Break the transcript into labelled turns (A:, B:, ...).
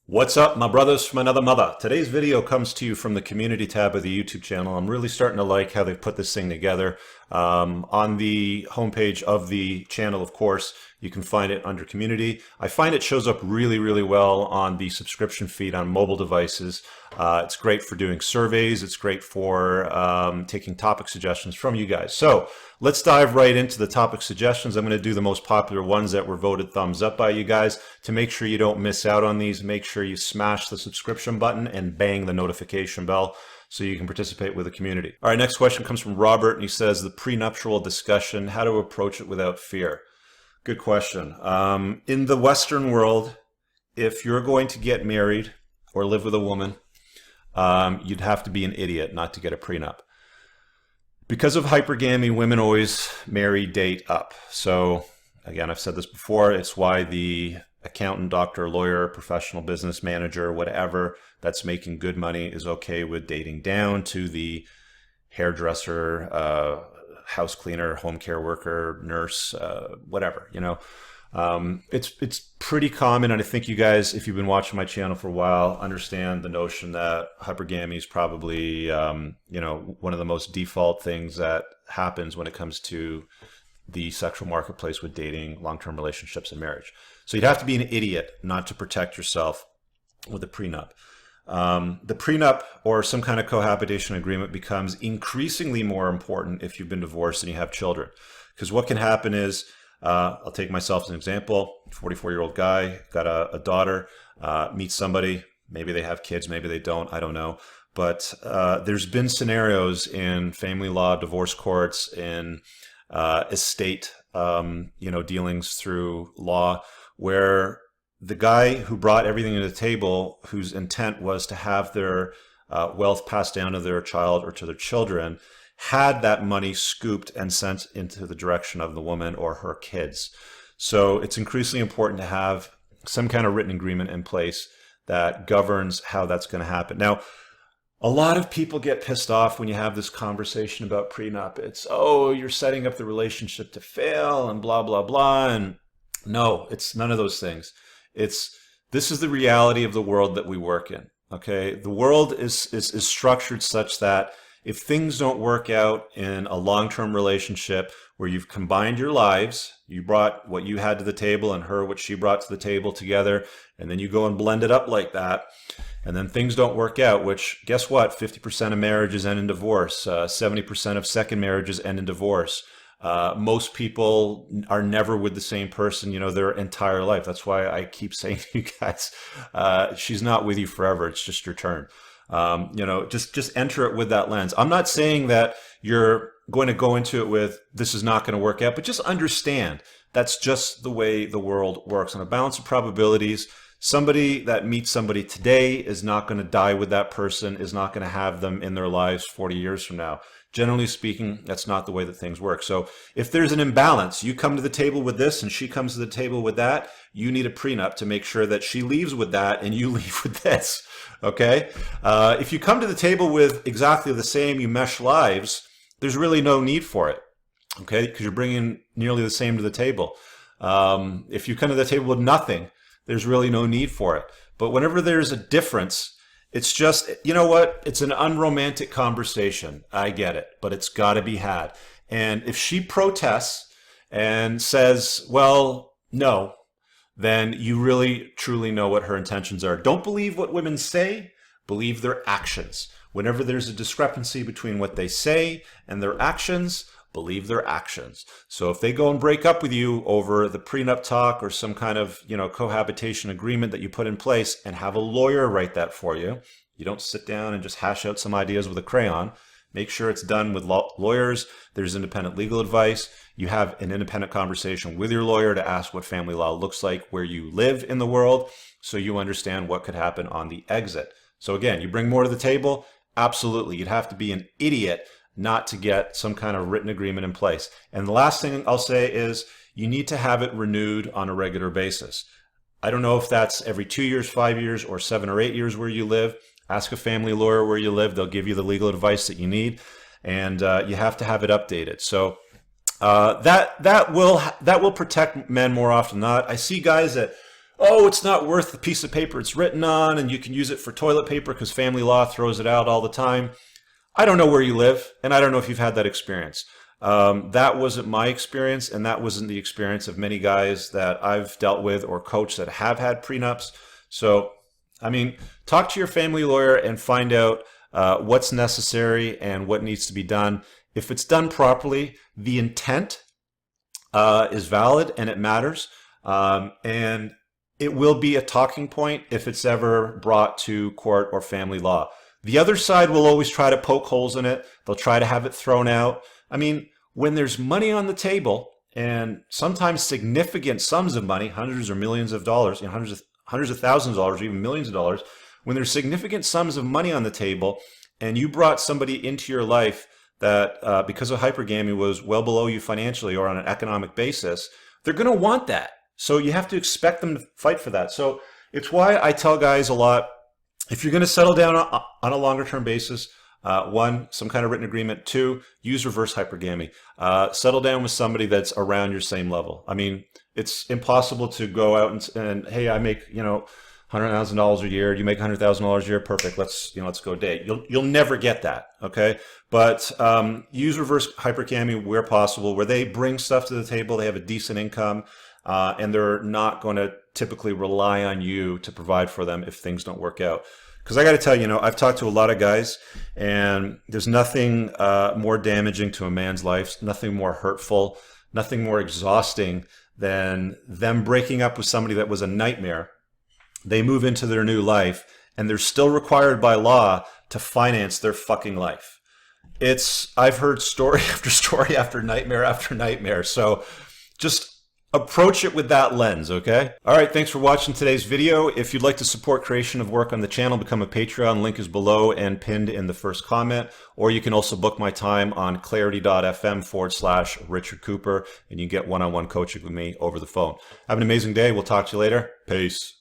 A: What's up, my brothers from another mother? Today's video comes to you from the community tab of the YouTube channel. I'm really starting to like how they've put this thing together. On the homepage of the channel, of course, you can find it under community. I find it shows up really well on the subscription feed on mobile devices. It's great for doing surveys. It's great for taking topic suggestions from you guys. So let's dive right into the topic suggestions. I'm going to do the most popular ones that were voted thumbs up by you guys. To make sure you don't miss out on these, make sure you smash the subscription button and bang the notification bell so you can participate with the community. All right, next question comes from Robert, and he says, the prenuptial discussion, how to approach it without fear. Good question. In the Western world, if you're going to get married or live with a woman, you'd have to be an idiot not to get a prenup. Because of hypergamy, women always marry, date up. So again, I've said this before, it's why the accountant, doctor, lawyer, professional business manager, whatever, that's making good money is okay with dating down to the hairdresser, house cleaner, home care worker, nurse, whatever, you know. It's pretty common, and I think you guys, if you've been watching my channel for a while, understand the notion that hypergamy is probably, you know, one of the most default things that happens when it comes to the sexual marketplace with dating, long-term relationships, and marriage. So you'd have to be an idiot not to protect yourself with a prenup. The prenup or some kind of cohabitation agreement becomes increasingly more important if you've been divorced and you have children. Because what can happen is, I'll take myself as an example, 44-year-old guy, got a daughter, meets somebody, maybe they have kids, maybe they don't, I don't know. But there's been scenarios in family law, divorce courts, in estate, you know, dealings through law, where the guy who brought everything to the table, whose intent was to have their wealth passed down to their child or to their children, had that money scooped and sent into the direction of the woman or her kids. So it's increasingly important to have some kind of written agreement in place that governs how that's going to happen. Now, a lot of people get pissed off when you have this conversation about prenup. It's, oh, you're setting up the relationship to fail and blah, blah, blah. And no, it's none of those things. This is the reality of the world that we work in. Okay, the world is structured such that if things don't work out in a long-term relationship where you've combined your lives, you brought what you had to the table and her what she brought to the table together, and then you go and blend it up like that, and then things don't work out, which guess what? 50% of marriages end in divorce. 70% of second marriages end in divorce. Most people are never with the same person, you know, their entire life. That's why I keep saying to you guys, she's not with you forever. It's just your turn. You know, just enter it with that lens. I'm not saying that you're going to go into it with, this is not going to work out, but just understand that's just the way the world works. On a balance of probabilities, somebody that meets somebody today is not going to die with that person, is not going to have them in their lives 40 years from now. Generally speaking, that's not the way that things work. So if there's an imbalance, you come to the table with this and she comes to the table with that, you need a prenup to make sure that she leaves with that and you leave with this, okay? If you come to the table with exactly the same, you mesh lives, there's really no need for it, okay? Because you're bringing nearly the same to the table. If you come to the table with nothing, there's really no need for it. But whenever there's a difference, it's just, you know what? It's an unromantic conversation. I get it, but it's got to be had. And if she protests and says, well, no, then you really, truly know what her intentions are. Don't believe what women say, believe their actions. Whenever there's a discrepancy between what they say and their actions, believe their actions. So if they go and break up with you over the prenup talk or some kind of, you know, cohabitation agreement that you put in place, and have a lawyer write that for you, you don't sit down and just hash out some ideas with a crayon. Make sure it's done with lawyers. There's independent legal advice. You have an independent conversation with your lawyer to ask what family law looks like where you live in the world, so you understand what could happen on the exit. So again, you bring more to the table? Absolutely. You'd have to be an idiot not to get some kind of written agreement in place. And the last thing I'll say is you need to have it renewed on a regular basis. I don't know if that's every 2 years, 5 years, or 7 or 8 years where you live. Ask a family lawyer where you live. They'll give you the legal advice that you need, and you have to have it updated. So that will protect men more often than not. I see guys that oh, it's not worth the piece of paper it's written on, and you can use it for toilet paper because family law throws it out all the time. I don't know where you live, and I don't know if you've had that experience. That wasn't my experience, and that wasn't the experience of many guys that I've dealt with or coached that have had prenups. So, I mean, talk to your family lawyer and find out what's necessary and what needs to be done. If it's done properly, the intent is valid and it matters. And it will be a talking point if it's ever brought to court or family law. The other side will always try to poke holes in it. They'll try to have it thrown out. I mean, when there's money on the table, and sometimes significant sums of money, hundreds or millions of dollars, hundreds of thousands of dollars, even millions of dollars, when there's significant sums of money on the table, and you brought somebody into your life that because of hypergamy was well below you financially or on an economic basis, they're going to want that. So you have to expect them to fight for that. So it's why I tell guys a lot, if you're going to settle down on a longer term basis, one, some kind of written agreement. Two, use reverse hypergamy. Settle down with somebody that's around your same level. I mean, it's impossible to go out and hey, I make, $100,000 a year. You make $100,000 a year. Perfect. Let's go date. You'll never get that. Okay. But, use reverse hypergamy where possible, where they bring stuff to the table. They have a decent income. And they're not going to typically rely on you to provide for them if things don't work out. Because I got to tell you, I've talked to a lot of guys, and there's nothing more damaging to a man's life, nothing more hurtful, nothing more exhausting than them breaking up with somebody that was a nightmare. They move into their new life, and they're still required by law to finance their fucking life. I've heard story after story after nightmare. So just approach it with that lens, okay? All right, thanks for watching today's video. If you'd like to support creation of work on the channel, become a Patreon. Link is below and pinned in the first comment. Or you can also book my time on clarity.fm/Richard Cooper, and you can get one-on-one coaching with me over the phone. Have an amazing day. We'll talk to you later. Peace.